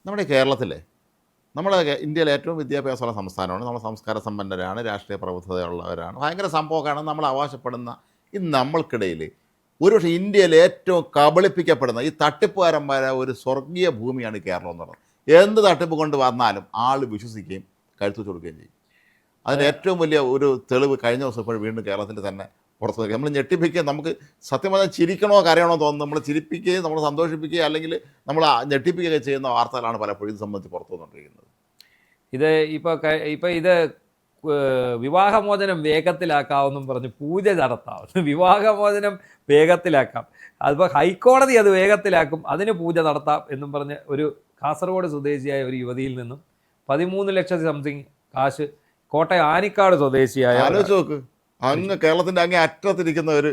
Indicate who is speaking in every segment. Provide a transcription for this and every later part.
Speaker 1: നമ്മുടെ കേരളത്തിലെ നമ്മൾ ഇന്ത്യയിലെ ഏറ്റവും വിദ്യാഭ്യാസമുള്ള സംസ്ഥാനമാണ്. നമ്മൾ സംസ്കാര സമ്പന്നരാണ്, രാഷ്ട്രീയ പ്രബുദ്ധതയുള്ളവരാണ്, ഭയങ്കര സംഭവമൊക്കെയാണ് നമ്മൾ അവകാശപ്പെടുന്ന ഈ നമ്മൾക്കിടയിൽ ഒരുപക്ഷെ ഇന്ത്യയിൽ ഏറ്റവും കബളിപ്പിക്കപ്പെടുന്ന ഈ തട്ടിപ്പുകാരന്മാരെ ഒരു സ്വർഗീയ ഭൂമിയാണ് കേരളം എന്ന് പറയുന്നത്. എന്ത് തട്ടിപ്പ് കൊണ്ട് വന്നാലും ആൾ വിശ്വസിക്കുകയും കഴുത്തു കൊടുക്കുകയും ചെയ്യും. അതിന് ഏറ്റവും വലിയ ഒരു തെളിവ് കഴിഞ്ഞ ദിവസം ഇപ്പോൾ വീണ്ടും കേരളത്തിൽ തന്നെ പുറത്തു വരിക. നമ്മൾ ഞെട്ടിപ്പിക്കുക, നമുക്ക് സത്യം പറഞ്ഞാൽ ചിരിക്കണോ കരയണോ തോന്നുന്നു. നമ്മൾ ചിരിപ്പിക്കുകയും നമ്മൾ സന്തോഷിപ്പിക്കുകയും അല്ലെങ്കിൽ നമ്മൾ ഞെട്ടിപ്പിക്കുകയൊക്കെ ചെയ്യുന്ന വാർത്തകളാണ് പലപ്പോഴും ഇത് സംബന്ധിച്ച് പുറത്തു വന്നുകൊണ്ടിരിക്കുന്നത്.
Speaker 2: ഇത് ഇപ്പോൾ ഇത് വിവാഹമോചനം വേഗത്തിലാക്കാമെന്നും പറഞ്ഞ് പൂജ നടത്താം. വിവാഹമോചനം വേഗത്തിലാക്കാം, അതിപ്പോൾ ഹൈക്കോടതി അത് വേഗത്തിലാക്കും, അതിന് പൂജ നടത്താം എന്നും പറഞ്ഞ് ഒരു കാസർഗോഡ് സ്വദേശിയായ ഒരു യുവതിയിൽ നിന്നും 13 ലക്ഷം സംതിങ് കാശ് കോട്ടയം ആനിക്കാട് സ്വദേശിയായ,
Speaker 1: ആലോചിച്ച് നോക്ക്, അങ്ങ് കേരളത്തിൻ്റെ അങ്ങേ അറ്റത്തിരിക്കുന്ന ഒരു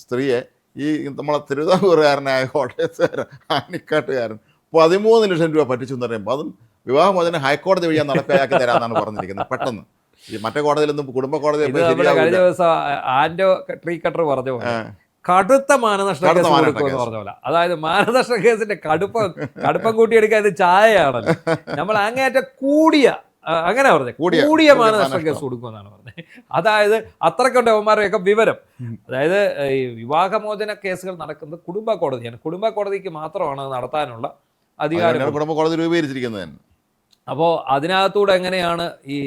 Speaker 1: സ്ത്രീയെ ഈ നമ്മളെ തിരുവിതാംകൂറുകാരനായ കോട്ടയത്തുകാരൻ ആനിക്കാട്ടുകാരൻ 13 ലക്ഷം രൂപ പറ്റിച്ചു എന്ന് പറയുമ്പോൾ അതും വിവാഹമോചനം ഹൈക്കോടതി വഴിയാൻ നടപ്പിലാക്കി തരാമെന്നാണ് പറഞ്ഞിരിക്കുന്നത്. പെട്ടെന്ന് ഈ മറ്റേ കോടതിയിലൊന്നും കുടുംബ കോടതി
Speaker 2: കഴിഞ്ഞ ദിവസം ആൻഡോ ട്രീ കട്ടർ പറഞ്ഞ പോലെ കടുത്ത മാനനഷ്ട കേസ് കൊടുക്കുമെന്ന് പറഞ്ഞ പോലെ. അതായത് മാനനഷ്ട കേസിന്റെ കടുപ്പം കൂട്ടിയെടുക്കാൻ ഇത് ചായയാണല്ലോ. നമ്മൾ അങ്ങേയറ്റം അങ്ങനെ പറഞ്ഞത് കൂടിയ മാനനഷ്ട കേസ് കൊടുക്കുമെന്നാണ് പറഞ്ഞത്. അതായത് അത്രയ്ക്കുണ്ട് അവന്മാരുടെയൊക്കെ വിവരം. അതായത് ഈ വിവാഹമോചന കേസുകൾ നടക്കുന്നത് കുടുംബ കോടതിയാണ്. കുടുംബ കോടതിക്ക് മാത്രമാണ് നടത്താനുള്ള അധികാരം
Speaker 1: കുടുംബ കോടതി രൂപീകരിച്ചിരിക്കുന്നത്.
Speaker 2: അപ്പോൾ അതിനകത്തൂടെ എങ്ങനെയാണ് ഈ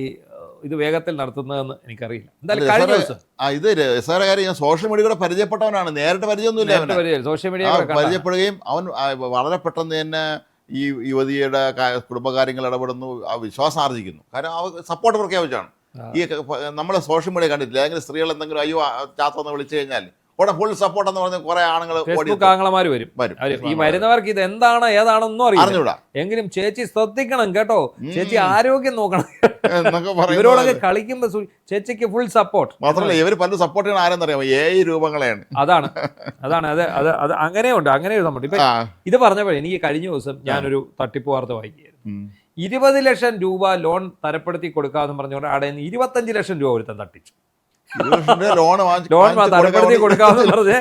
Speaker 2: ഇത് വേഗത്തിൽ നടത്തുന്നതെന്ന് എനിക്കറിയില്ല. എന്തായാലും കഴിഞ്ഞ ദിവസം
Speaker 1: ഇത് രസകരകാര്യം, ഞാൻ സോഷ്യൽ മീഡിയയുടെ പരിചയപ്പെട്ടവനാണ്, നേരിട്ട് പരിചയമൊന്നുമില്ല.
Speaker 2: സോഷ്യൽ മീഡിയ
Speaker 1: പരിചയപ്പെടുകയും അവൻ വളരെ പെട്ടെന്ന് തന്നെ ഈ യുവതിയുടെ കുടുംബകാര്യങ്ങൾ ഇടപെടുന്നു, വിശ്വാസം ആർജിക്കുന്നു. കാരണം അവർ സപ്പോർട്ട് പ്രഖ്യാപിച്ചാണ്. ഈ നമ്മളെ സോഷ്യൽ മീഡിയ കണ്ടിട്ടില്ല, ഏതെങ്കിലും സ്ത്രീകൾ എന്തെങ്കിലും അയ്യോ ചാത്തെന്ന് വിളിച്ചു കഴിഞ്ഞാൽ ഉടനെ ഫുൾ സപ്പോർട്ട് എന്ന് പറഞ്ഞ കുറെ ആണുങ്ങൾ
Speaker 2: ആംഗളമാർ വരും. ഈ വരുന്നവർക്ക് ഇത് എന്താണ് ഏതാണെന്നും അറിയില്ല. എങ്കിലും ചേച്ചി ശ്രദ്ധിക്കണം കേട്ടോ, ചേച്ചി ആരോഗ്യം നോക്കണം. ഇവരോടൊക്കെ കളിക്കുമ്പോ ചേച്ചിക്ക് ഫുൾ സപ്പോർട്ട്.
Speaker 1: മാത്രമല്ല ഇവർ പല സപ്പോർട്ട് ചെയ്യണം ആരെന്നറിയാമോ, 7 രൂപങ്ങളെയാണ്.
Speaker 2: അതാണ് അത് അങ്ങനെയുണ്ട്, അങ്ങനെ ഒരു സംഭവം. ഇപ്പൊ ഇത് പറഞ്ഞപ്പോഴേ എനിക്ക് കഴിഞ്ഞ ദിവസം ഞാനൊരു തട്ടിപ്പ് വാർത്ത വായിക്കുകയായിരുന്നു. 20 ലക്ഷം രൂപ ലോൺ തരപ്പെടുത്തി കൊടുക്കാമെന്ന് പറഞ്ഞുകൊണ്ട് അവിടെ 25 ലക്ഷം രൂപ ഒരുത്തൻ തട്ടിച്ചു.
Speaker 1: ലോൺ
Speaker 2: തരപ്പെടുത്തി കൊടുക്കാമെന്ന് പറഞ്ഞ്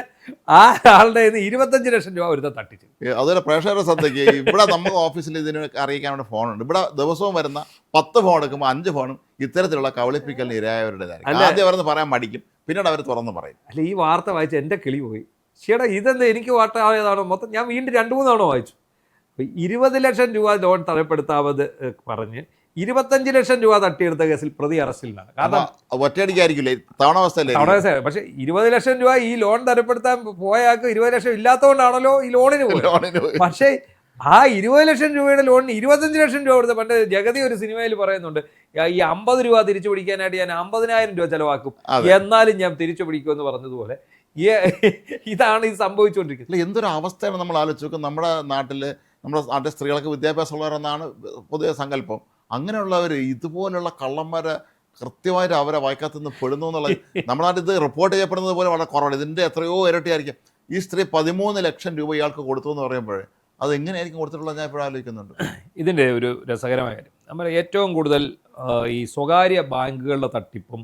Speaker 2: ആ ആളുടെ 25 ലക്ഷം രൂപ ഒരുത്തൻ തട്ടിച്ചു.
Speaker 1: അതുപോലെ പ്രേക്ഷകരുടെ ശ്രദ്ധയ്ക്ക്, ഇവിടെ നമ്മുടെ ഓഫീസിൽ ഇതിന് അറിയിക്കാനുള്ള ഫോണുണ്ട്. ഇവിടെ ദിവസവും വരുന്ന 10 ഫോൺ എടുക്കുമ്പോൾ 5 ഫോണും ഇത്തരത്തിലുള്ള കവളിപ്പിക്കലിന് ഇരയായവരുടേതായിരിക്കും. ആദ്യം അവരെന്ന് പറയാൻ മടിക്കും, പിന്നീട് അവർ തുറന്ന് പറയും.
Speaker 2: അല്ല, ഈ വാർത്ത വായിച്ച് എൻ്റെ കിളി പോയി. ചേട്ടാ ഇതെന്താ എനിക്ക് വാർത്ത ആയതാണോ? മൊത്തം ഞാൻ വീണ്ടും 2-3 തവണ വായിച്ചു. 20 ലക്ഷം രൂപ ലോൺ തരപ്പെടുത്താമെന്ന് പറഞ്ഞ് 25 ലക്ഷം രൂപ തട്ടിയെടുത്ത കേസിൽ പ്രതി അറസ്റ്റിലാണ്. കാരണം
Speaker 1: ഒറ്റയടിക്കായിരിക്കില്ലേ, തവണവസ്ഥയല്ലേ.
Speaker 2: പക്ഷെ 20 ലക്ഷം രൂപ ഈ ലോൺ തരപ്പെടുത്താൻ പോയാൾക്ക് 20 ലക്ഷം ഇല്ലാത്തതുകൊണ്ടാണല്ലോ ഈ ലോണിന് പോയത്. പക്ഷേ ആ 20 ലക്ഷം രൂപയുടെ ലോണിന് 25 ലക്ഷം രൂപ കൊടുത്ത. പണ്ട് ജഗതി ഒരു സിനിമയിൽ പറയുന്നുണ്ട്, ഈ 50 രൂപ തിരിച്ചു പിടിക്കാനായിട്ട് ഞാൻ 50,000 രൂപ ചെലവാക്കും, എന്നാലും ഞാൻ തിരിച്ചു പിടിക്കുമെന്ന് പറഞ്ഞതുപോലെ ഇതാണ് ഇത് സംഭവിച്ചുകൊണ്ടിരിക്കുന്നത്.
Speaker 1: എന്തൊരു അവസ്ഥയാണ് നമ്മൾ ആലോചിച്ച് നോക്കും. നമ്മുടെ നാട്ടിൽ സ്ത്രീകൾക്ക് വിദ്യാഭ്യാസമുള്ളവരെന്നാണ് പൊതുവെ സങ്കല്പം. അങ്ങനെയുള്ളവർ ഇതുപോലുള്ള കള്ളന്മാരെ കൃത്യമായിട്ട് അവരെ വായിക്കാത്തുനിന്ന് പെടുന്നു എന്നുള്ളത് നമ്മുടെ നാട്ടിൽ ഇത് റിപ്പോർട്ട് ചെയ്യപ്പെടുന്നത് പോലെ വളരെ കുറവാണ്. ഇതിൻ്റെ എത്രയോ ഇരട്ടിയായിരിക്കും. ഈ സ്ത്രീ 13 ലക്ഷം രൂപ ഇയാൾക്ക് കൊടുത്തു എന്ന് പറയുമ്പോൾ അത് എങ്ങനെയായിരിക്കും കൊടുത്തിട്ടുള്ളത് ഞാൻ ഇപ്പോഴും ആലോചിക്കുന്നുണ്ട്.
Speaker 2: ഇതിൻ്റെ ഒരു രസകരമായ കാര്യം, നമ്മൾ ഏറ്റവും കൂടുതൽ ഈ സ്വകാര്യ ബാങ്കുകളുടെ തട്ടിപ്പും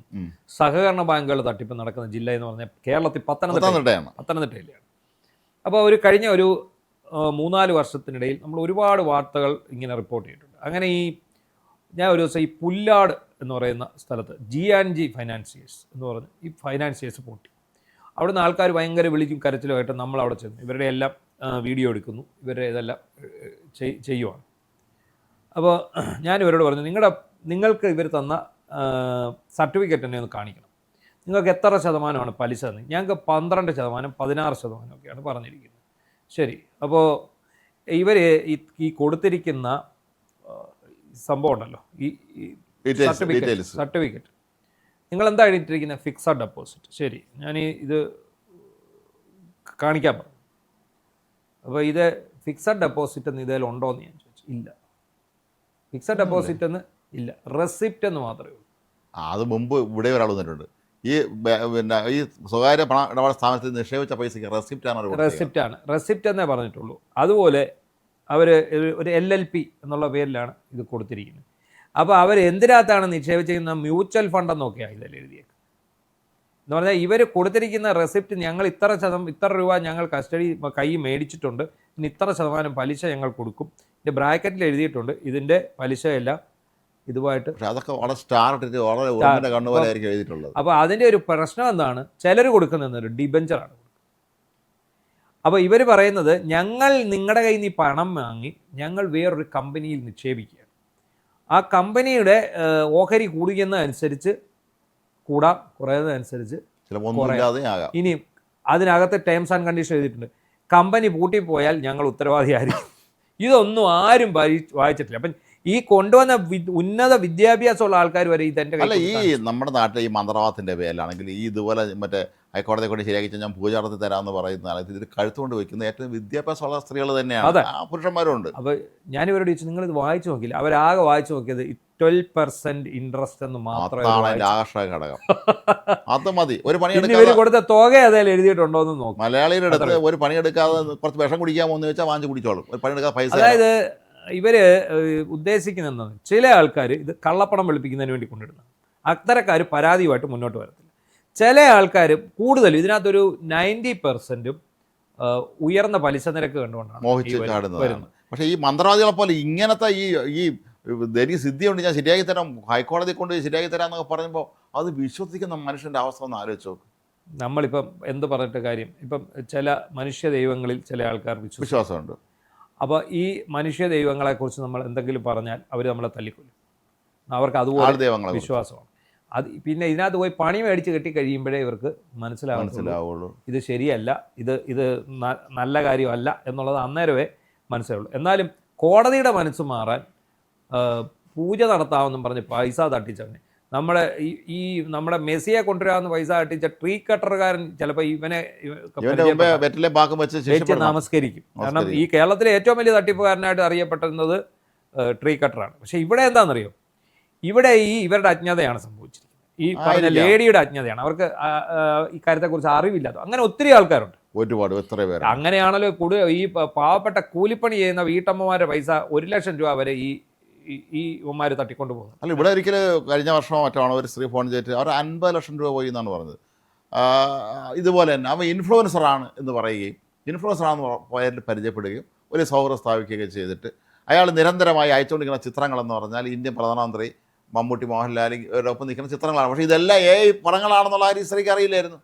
Speaker 2: സഹകരണ ബാങ്കുകളുടെ തട്ടിപ്പും നടക്കുന്ന ജില്ല എന്ന് പറഞ്ഞാൽ കേരളത്തിൽ പത്തനംതിട്ടയിലാണ്. അപ്പോൾ കഴിഞ്ഞ ഒരു 3-4 വർഷത്തിനിടയിൽ നമ്മൾ ഒരുപാട് വാർത്തകൾ ഇങ്ങനെ റിപ്പോർട്ട് ചെയ്തിട്ടുണ്ട്. അങ്ങനെ ഞാൻ ഒരു ദിവസം ഈ പുല്ലാട് എന്ന് പറയുന്ന സ്ഥലത്ത് G&G ഫൈനാൻസിയേഴ്സ് എന്ന് പറഞ്ഞ് ഈ ഫൈനാൻസിയേഴ്സ് പൊട്ടി. അവിടുന്ന് ആൾക്കാർ ഭയങ്കര വിളിക്കും കരച്ചിലുമായിട്ട് നമ്മൾ അവിടെ ചെന്നു ഇവരുടെ എല്ലാം വീഡിയോ എടുക്കുന്നു, ഇവരുടെ ഇതെല്ലാം ചെയ്യുവാണ്. അപ്പോൾ ഞാൻ ഇവരോട് പറഞ്ഞു, നിങ്ങൾക്ക് ഇവർ തന്ന സർട്ടിഫിക്കറ്റ് തന്നെ ഒന്ന് കാണിക്കണം, നിങ്ങൾക്ക് എത്ര ശതമാനമാണ് പലിശ എന്ന്. ഞങ്ങൾക്ക് 12%, 16% ഒക്കെയാണ് പറഞ്ഞിരിക്കുന്നത്. ശരി, അപ്പോൾ ഇവർ ഈ കൊടുത്തിരിക്കുന്ന സംഭവം ഉണ്ടല്ലോ, ഈ സർട്ടിഫിക്കറ്റ് നിങ്ങൾ എന്താ എഴുതിയിട്ടിരിക്കുന്നത്, ഫിക്സഡ് ഡെപ്പോസിറ്റ്. ശരി, ഞാൻ ഇത് കാണിക്കാൻ പറഞ്ഞു. അപ്പോൾ ഇത് ഫിക്സഡ് ഡെപ്പോസിറ്റ് എന്ന് ഇതിലുണ്ടോ എന്ന് ഞാൻ ചോദിച്ചു. ഇല്ല, ഫിക്സഡ് ഡെപ്പോസിറ്റ് എന്ന് ഇല്ല, റെസിപ്റ്റ് എന്ന് മാത്രമേ ഉള്ളൂ.
Speaker 1: അത് മുമ്പ് ഇവിടെ ഒരാൾ വന്നിട്ടുണ്ട്, ഈ ഈ സ്വകാര്യ ഇടപാട് സ്ഥാപനത്തിൽ നിക്ഷേപിച്ച പൈസയ്ക്ക്
Speaker 2: റെസിപ്റ്റ് എന്നേ പറഞ്ഞിട്ടുള്ളൂ. അതുപോലെ അവർ ഒരു LLP എന്നുള്ള പേരിലാണ് ഇത് കൊടുത്തിരിക്കുന്നത്. അപ്പോൾ അവർ എന്തിനകത്താണ് നിക്ഷേപിച്ചിരിക്കുന്ന മ്യൂച്വൽ ഫണ്ട് എന്നൊക്കെയാണ് ഇതിൽ എഴുതിയേക്കുന്നത്. എന്ന് പറഞ്ഞാൽ ഇവർ കൊടുത്തിരിക്കുന്ന റെസിപ്റ്റ് ഞങ്ങൾ ഇത്ര രൂപ ഞങ്ങൾ കൈ മേടിച്ചിട്ടുണ്ട് ഇനി ഇത്ര ശതമാനം പലിശ ഞങ്ങൾ കൊടുക്കും, ഇതിൻ്റെ ബ്രാക്കറ്റിൽ എഴുതിയിട്ടുണ്ട്, ഇതിൻ്റെ പലിശയെല്ലാം ഇതുമായിട്ട്.
Speaker 1: പക്ഷെ അതൊക്കെ വളരെ സ്റ്റാർ ഇട്ടിട്ട് വളരെ ഒന്നിൻ്റെ കണ്ണുപോലെ ആയിരിക്കും എഴുതിയിട്ടുള്ളത്.
Speaker 2: അപ്പോൾ അതിൻ്റെ ഒരു പ്രശ്നം എന്താണ്, ചിലർ കൊടുക്കുന്നത് ഒരു ഡിബഞ്ചറാണ്. അപ്പോൾ ഇവർ പറയുന്നത് ഞങ്ങൾ നിങ്ങളുടെ കയ്യിൽ നിന്ന് ഈ പണം വാങ്ങി ഞങ്ങൾ വേറൊരു കമ്പനിയിൽ നിക്ഷേപിക്കുകയാണ്, ആ കമ്പനിയുടെ ഓഹരി കൂടുന്നതനുസരിച്ച് കൂടാം, കുറയുന്നതനുസരിച്ച്
Speaker 1: ചിലപ്പോൾ.
Speaker 2: ഇനി അതിനകത്ത് ടേംസ് ആൻഡ് കണ്ടീഷൻ എഴുതിയിട്ടുണ്ട്, കമ്പനി പൂട്ടിപ്പോയാൽ ഞങ്ങൾ ഉത്തരവാദിയായിരിക്കും. ഇതൊന്നും ആരും വായിച്ചിട്ടില്ല. അപ്പം ഈ കൊണ്ടുവന്ന ഉന്നത വിദ്യാഭ്യാസമുള്ള ആൾക്കാർ വരെ ഇതെൻ്റെ
Speaker 1: അല്ല, ഈ നമ്മുടെ നാട്ടിൽ ഈ മന്ത്രവാദത്തിൻ്റെ പേരിലാണെങ്കിൽ ഈ ഇതുപോലെ മറ്റേ ഹൈക്കോടതിയെ കൊണ്ട് ശരിയാക്കി ഞാൻ പൂജ നടത്തി തരാമെന്ന് പറയുന്ന ഇത് കഴുത്തുകൊണ്ട് വെക്കുന്ന ഏറ്റവും വിദ്യാഭ്യാസമുള്ള സ്ത്രീകൾ തന്നെയാണ്, പുരുഷന്മാരും ഉണ്ട്.
Speaker 2: അപ്പോൾ ഞാനിവരോട് ചോദിച്ചു, നിങ്ങളിത് വായിച്ചു നോക്കില്ല? അവരാകെ വായിച്ചു നോക്കിയത് 12% ഇൻട്രസ്റ്റ് എന്ന് മാത്രമേ.
Speaker 1: ആകർഷക ഘടകം അത് മതി. ഒരു പണി
Speaker 2: കൊടുത്ത തുക അതിൽ എഴുതിയിട്ടുണ്ടോ എന്ന് നോക്കും.
Speaker 1: മലയാളിയുടെ അടുത്ത് ഒരു പണിയെടുക്കാതെ കുറച്ച് വിഷം കുടിക്കാമോ എന്ന് വെച്ചാൽ വാങ്ങിച്ച് കുടിച്ചോളും. ഒരു പണിയെടുക്കാതെ പൈസ.
Speaker 2: അതായത് ഇവര് ഉദ്ദേശിക്കുന്നത് ചില ആൾക്കാർ ഇത് കള്ളപ്പണം വെളുപ്പിക്കുന്നതിന് വേണ്ടി കൊണ്ടിടുന്നത്, അത്തരക്കാർ പരാതിയുമായിട്ട് മുന്നോട്ട് വരത്തില്ല. ചില ആൾക്കാർ കൂടുതലും ഇതിനകത്തൊരു 90% ഉയർന്ന പലിശ നിരക്ക് കണ്ടുകൊണ്ടാണ്
Speaker 1: മോഹിച്ച് ചാടുന്നത്. പക്ഷേ ഈ മന്ത്രവാദികളെ പോലെ ഇങ്ങനത്തെ ഈ ധരി സിദ്ധി കൊണ്ട് ഞാൻ ശരിയാക്കി തരാം, ഹൈക്കോടതി കൊണ്ട് ശരിയാക്കി തരാം എന്നൊക്കെ പറയുമ്പോൾ അത് വിശ്വസിക്കുന്ന മനുഷ്യൻ്റെ അവസ്ഥ ഒന്ന് ആലോചിച്ച് നോക്കും.
Speaker 2: നമ്മളിപ്പം എന്ത് പറഞ്ഞിട്ട് കാര്യം, ഇപ്പം ചില മനുഷ്യ ദൈവങ്ങളിൽ ചില ആൾക്കാർ
Speaker 1: വിശ്വാസമുണ്ട്.
Speaker 2: അപ്പോൾ ഈ മനുഷ്യ ദൈവങ്ങളെക്കുറിച്ച് നമ്മൾ എന്തെങ്കിലും പറഞ്ഞാൽ അവർ നമ്മളെ തല്ലിക്കൊല്ലും, അവർക്ക് അതുപോലെ വിശ്വാസമാണ്. അത് പിന്നെ ഇതിനകത്ത് പോയി പണി മേടിച്ച് കെട്ടി കഴിയുമ്പോഴേ ഇവർക്ക് മനസ്സിലാവുള്ളൂ ഇത് ശരിയല്ല, ഇത് നല്ല കാര്യമല്ല എന്നുള്ളത് അന്നേരമേ മനസ്സിലാവുള്ളൂ. എന്നാലും കോടതിയുടെ മനസ്സ് മാറാൻ പൂജ നടത്താമെന്നും പറഞ്ഞ് പൈസ തട്ടിച്ചവനെ നമ്മുടെ മെസ്സിയെ കൊണ്ടുവരാമെന്ന് പൈസ തട്ടിച്ച ട്രീ കട്ടറുകാരൻ ചിലപ്പോൾ ഇവനെ നമസ്കരിക്കും. കാരണം ഈ കേരളത്തിലെ ഏറ്റവും വലിയ തട്ടിപ്പുകാരനായിട്ട് അറിയപ്പെടുന്നത് ട്രീ കട്ടറാണ്. പക്ഷെ ഇവിടെ എന്താണെന്നറിയോ, ഇവിടെ ഇവരുടെ അജ്ഞതയാണ് സംഭവിച്ചിരിക്കുന്നത്. ഈ പറഞ്ഞ ലേഡിയുടെ അജ്ഞതയാണ്, അവർക്ക് ഈ കാര്യത്തെക്കുറിച്ച് അറിവില്ലാത്ത അങ്ങനെ ഒത്തിരി ആൾക്കാരുണ്ട്.
Speaker 1: ഒരുപാട് എത്ര പേര്
Speaker 2: അങ്ങനെയാണല്ലോ ഈ പാവപ്പെട്ട കൂലിപ്പണി ചെയ്യുന്ന വീട്ടമ്മമാരുടെ പൈസ 1 ലക്ഷം രൂപ വരെ ഈ ഉമ്മാർ തട്ടിക്കൊണ്ട് പോകുന്നത്.
Speaker 1: അല്ല, ഇവിടെ ഒരിക്കലും കഴിഞ്ഞ വർഷമോ മറ്റാണോ ഒരു സ്ത്രീ ഫോൺ ചെയ്തിട്ട് അവർ 50 ലക്ഷം രൂപ പോയി എന്നാണ് പറഞ്ഞത്. ഇതുപോലെ തന്നെ അവൻ ഇൻഫ്ലുവൻസറാണ് എന്ന് പറയുകയും ഇൻഫ്ലുവൻസറാണെന്ന് പേരിൽ പരിചയപ്പെടുകയും ഒരു സൗഹൃദം സ്ഥാപിക്കുകയും ചെയ്തിട്ട് അയാൾ നിരന്തരമായി അയച്ചുകൊണ്ടിരിക്കുന്ന ചിത്രങ്ങളെന്ന് പറഞ്ഞാൽ ഇന്ത്യൻ പ്രധാനമന്ത്രി മമ്മൂട്ടി, മോഹൻലാൽ ഇവരൊപ്പം നിൽക്കുന്ന ചിത്രങ്ങളാണ്. പക്ഷേ ഇതെല്ലാം പടങ്ങളാണെന്നുള്ള ആ സ്ത്രീക്ക് അറിയില്ലായിരുന്നു.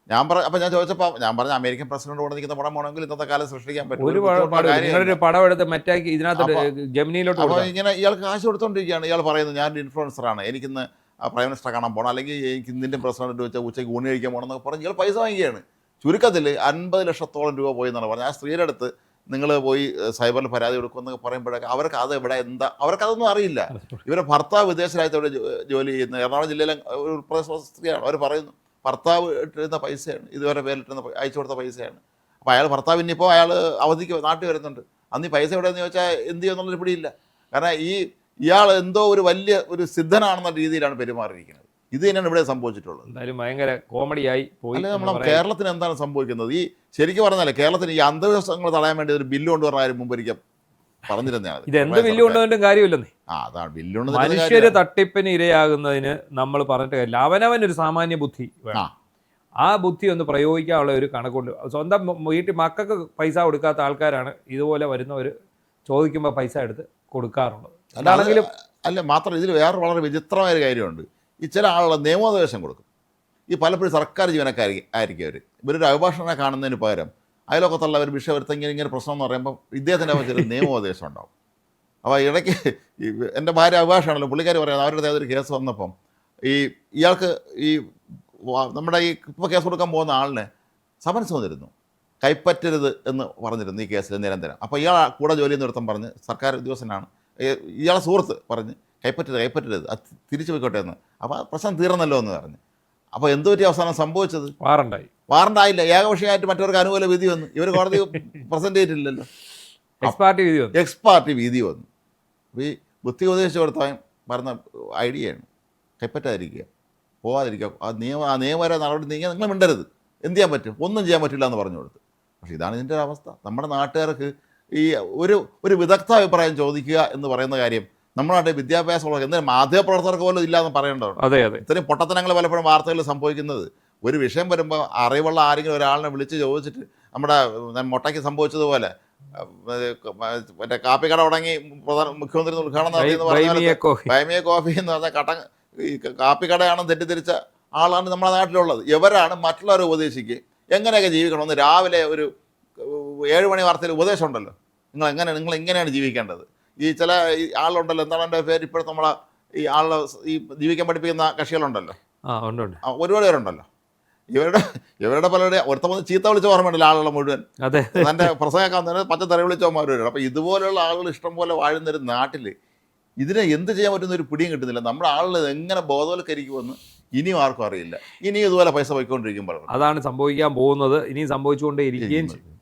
Speaker 1: അപ്പോൾ ഞാൻ ചോദിച്ചപ്പോൾ ഞാൻ പറഞ്ഞ അമേരിക്കൻ പ്രസിഡന്റ് കൂടെ നിൽക്കുന്ന പടം വേണമെങ്കിൽ ഇന്നത്തെ കാലം സൃഷ്ടിക്കാൻ പറ്റും.
Speaker 2: ഒരു പടം എടുത്ത് മറ്റേ ഇതിനകത്ത് ജെമിനിയിലോട്ട്.
Speaker 1: അപ്പോൾ ഇങ്ങനെ ഇയാൾക്ക് കാശ് കൊടുത്തുകൊണ്ടിരിക്കുകയാണ്. ഇയാൾ പറയുന്നത് ഞാനൊരു ഇൻഫ്ലുവൻസറാണ്, എനിക്കിന്ന് പ്രൈം മിനിസ്റ്ററെ കാണാൻ പോകണം, അല്ലെങ്കിൽ എനിക്ക് ഇന്ത്യൻ പ്രസിഡന്റ് വെച്ചാൽ ഉച്ചയ്ക്ക് ഊണ് കഴിക്കാൻ പോകണം എന്നൊക്കെ പറഞ്ഞ് ഇയാൾ പൈസ വാങ്ങിക്കുകയാണ്. ചുരുക്കത്തിൽ 50 ലക്ഷത്തോളം രൂപ പോയി എന്നാണ് പറഞ്ഞത്. ആ സ്ത്രീയുടെ അടുത്ത് നിങ്ങൾ പോയി സൈബറിൽ പരാതി കൊടുക്കുമെന്നൊക്കെ പറയുമ്പോഴൊക്കെ അവർക്ക് അത് ഇവിടെ എന്താ അവർക്കതൊന്നും അറിയില്ല. ഇവരെ ഭർത്താവ് വിദേശ രാജ്യത്തോടെ ജോലി ചെയ്യുന്ന എറണാകുളം ജില്ലയിലെ ഒരു പ്രദേശ സ്ത്രീയാണ്. അവർ പറയുന്നു ഭർത്താവ് ഇട്ടിരുന്ന പൈസയാണ്, ഇതുവരെ പേരിട്ടിരുന്ന അയച്ചു കൊടുത്ത പൈസയാണ്. അപ്പോൾ അയാൾ ഭർത്താവ് ഇനിയിപ്പോൾ അയാൾ അവധിക്ക് നാട്ടിൽ വരുന്നുണ്ട്, അന്ന് ഈ പൈസ എവിടെയെന്ന് ചോദിച്ചാൽ എന്ത് ചെയ്യുമെന്നുള്ളൊരു പിടിയില്ല. കാരണം ഇയാൾ എന്തോ ഒരു വലിയ ഒരു സിദ്ധനാണെന്ന രീതിയിലാണ് പെരുമാറിയിരിക്കുന്നത്. ഇത് തന്നെയാണ് ഇവിടെ സംഭവിച്ചിട്ടുള്ളത്.
Speaker 2: എന്തായാലും ഭയങ്കര കോമഡിയായി പോയി.
Speaker 1: അല്ലെ, നമ്മൾ കേരളത്തിന് എന്താണ് സംഭവിക്കുന്നത്? ശരിക്കും പറഞ്ഞാൽ കേരളത്തിന് ഈ അന്ധവിശ്വാസങ്ങൾ തടയാൻ വേണ്ടി ഒരു ബില്ല് കൊണ്ടുവരുന്ന കാര്യം മുമ്പൊരിക്കൽ പറഞ്ഞിരുന്നതാണ്.
Speaker 2: ഇത് എന്ത് ബില്ല് കൊണ്ടുവന്നിട്ടും കാര്യമില്ലെന്നേ.
Speaker 1: അതാണ് ബില്ല്.
Speaker 2: മനുഷ്യര് തട്ടിപ്പിന് ഇരയാകുന്നതിന് നമ്മൾ പറഞ്ഞിട്ട് കാര്യമില്ല. അവനവനൊരു സാമാന്യ ബുദ്ധി വേണം. ആ ബുദ്ധി ഒന്ന് പ്രയോഗിക്കാനുള്ള ഒരു കണക്കുണ്ട്. സ്വന്തം വീട്ടിൽ മക്കൾക്ക് പൈസ കൊടുക്കാത്ത ആൾക്കാരാണ് ഇതുപോലെ വരുന്നവർ ചോദിക്കുമ്പോൾ പൈസ എടുത്ത് കൊടുക്കാറുള്ളത്. അതാണെങ്കിലും
Speaker 1: അല്ല, മാത്രം ഇതിൽ വേറെ വളരെ വിചിത്രമായ കാര്യമുണ്ട്. ഈ ചില ആളുകൾ നിയമോപദേശം കൊടുക്കും. ഈ പലപ്പോഴും സർക്കാർ ജീവനക്കാരായിരിക്കും അവർ. ഇവരൊരു അഭിഭാഷകനെ കാണുന്നതിന് പകരം അയലോക്കത്തുള്ള ഒരു വിഷയം ഇങ്ങനെ പ്രശ്നം എന്ന് പറയുമ്പോൾ ഇദ്ദേഹത്തിൻ്റെ ചെറിയ നിയമോപദേശം ഉണ്ടാവും. അപ്പോൾ ഇടയ്ക്ക് എൻ്റെ ഭാര്യ അഭിഭാഷകമാണല്ലോ, പുള്ളിക്കാർ പറയുന്നത് അവരുടെ അതൊരു കേസ് വന്നപ്പം ഇയാൾക്ക് നമ്മുടെ ഇപ്പോൾ കേസ് കൊടുക്കാൻ പോകുന്ന ആളിനെ സമൻസ് വന്നിരുന്നു, കൈപ്പറ്റരുത് എന്ന് പറഞ്ഞിരുന്നു ഈ കേസിൽ നിരന്തരം. അപ്പോൾ ഇയാൾ കൂടെ ജോലി ചെയ്യുന്ന ഒരുത്തം പറഞ്ഞ് സർക്കാർ ഉദ്യോഗസ്ഥനാണ്, ഇയാളെ സുഹൃത്ത് പറഞ്ഞ് കൈപ്പറ്റരുത് അത് തിരിച്ചു പോയിക്കോട്ടെ എന്ന്. അപ്പോൾ പ്രശ്നം തീർന്നല്ലോ എന്ന് പറഞ്ഞു. അപ്പോൾ എന്തു പറ്റി അവസാനം സംഭവിച്ചത്? വാറണ്ടായില്ല, ഏകപക്ഷീയമായിട്ട് മറ്റവർക്ക് അനുകൂല വിധി വന്നു. ഇവർ കോടതി പ്രസൻറ്റ് ചെയ്തിട്ടില്ലല്ലോ, എക്സ്പാർട്ടി വിധി വന്നു. ഈ ബുദ്ധി ഉപദേശിച്ച് കൊടുത്താൽ പറഞ്ഞ ഐഡിയയാണ് കൈപ്പറ്റാതിരിക്കുക, പോകാതിരിക്കുക, ആ നിയമപര നടപടി നീങ്ങിയാൽ നിങ്ങൾ മിണ്ടരുത്, എന്ത് ചെയ്യാൻ പറ്റും? ഒന്നും ചെയ്യാൻ പറ്റില്ല എന്ന് പറഞ്ഞു കൊടുത്ത്. പക്ഷേ ഇതാണ് ഇതിൻ്റെ അവസ്ഥ. നമ്മുടെ നാട്ടുകാർക്ക് ഈ ഒരു വിദഗ്ധ അഭിപ്രായം ചോദിക്കുക എന്ന് പറയുന്ന കാര്യം നമ്മുടെ നാട്ടിൽ വിദ്യാഭ്യാസമുള്ള എന്തെങ്കിലും മാധ്യമപ്രവർത്തകർക്ക് പോലും ഇല്ലാന്ന് പറയേണ്ടതാണ്. ഇത്രയും പൊട്ടത്തനങ്ങൾ പലപ്പോഴും വാർത്തകളിൽ സംഭവിക്കുന്നത്. ഒരു വിഷയം വരുമ്പോൾ അറിവുള്ള ആരെങ്കിലും ഒരാളിനെ വിളിച്ച് ചോദിച്ചിട്ട് നമ്മുടെ മൊട്ടയ്ക്ക് സംഭവിച്ചതുപോലെ മറ്റേ കാപ്പിക്കട തുടങ്ങി മുഖ്യമന്ത്രി ഉദ്ഘാടനം നടത്തിയെന്ന് പറഞ്ഞ ബൈമിയ കോഫി എന്ന് പറഞ്ഞ ഈ കാപ്പിക്കടയാണെന്ന് തെറ്റിദ്ധരിച്ച ആളാണ് നമ്മുടെ നാട്ടിലുള്ളത്. ഇവരാണ് മറ്റുള്ളവരെ ഉപദേശിക്കുക എങ്ങനെയൊക്കെ ജീവിക്കണമെന്ന്. രാവിലെ ഒരു 7 മണി വാർത്തയിൽ ഉപദേശം ഉണ്ടല്ലോ, നിങ്ങൾ ഇങ്ങനെയാണ് ജീവിക്കേണ്ടത്. ഈ ചില ഈ ആളുണ്ടല്ലോ, എന്താണ് എൻ്റെ പേര് ഇപ്പോഴത്തെ നമ്മളെ ഈ ആളുടെ ഈ ജീവിക്കാൻ പഠിപ്പിക്കുന്ന കക്ഷികളുണ്ടല്ലോ, ഒരുപാട് പേരുണ്ടല്ലോ. ഇവരുടെ പലരുടെ ഒരുത്തം ചീത്ത വിളിച്ച ഓർമ്മയുണ്ടല്ലോ ആളുകളെ മുഴുവൻ, തൻ്റെ പ്രസംഗമൊക്കെ പച്ചത്തറി വിളിച്ചവന്മാർ വരും. അപ്പോൾ ഇതുപോലെയുള്ള ആളുകൾ ഇഷ്ടം പോലെ വാഴുന്നൊരു നാട്ടിൽ ഇതിനെ എന്ത് ചെയ്യാൻ പറ്റുന്ന ഒരു പിടിയും കിട്ടുന്നില്ല. നമ്മുടെ ആളുകൾ എങ്ങനെ ബോധവൽക്കരിക്കുമെന്ന് ഇനിയും ആർക്കും അറിയില്ല. ഇനിയും ഇതുപോലെ പൈസ പോയിക്കൊണ്ടിരിക്കുമ്പോൾ
Speaker 2: അതാണ് സംഭവിക്കാൻ പോകുന്നത്. ഇനിയും സംഭവിച്ചുകൊണ്ടേ ഇരിക്കുകയും ചെയ്യും.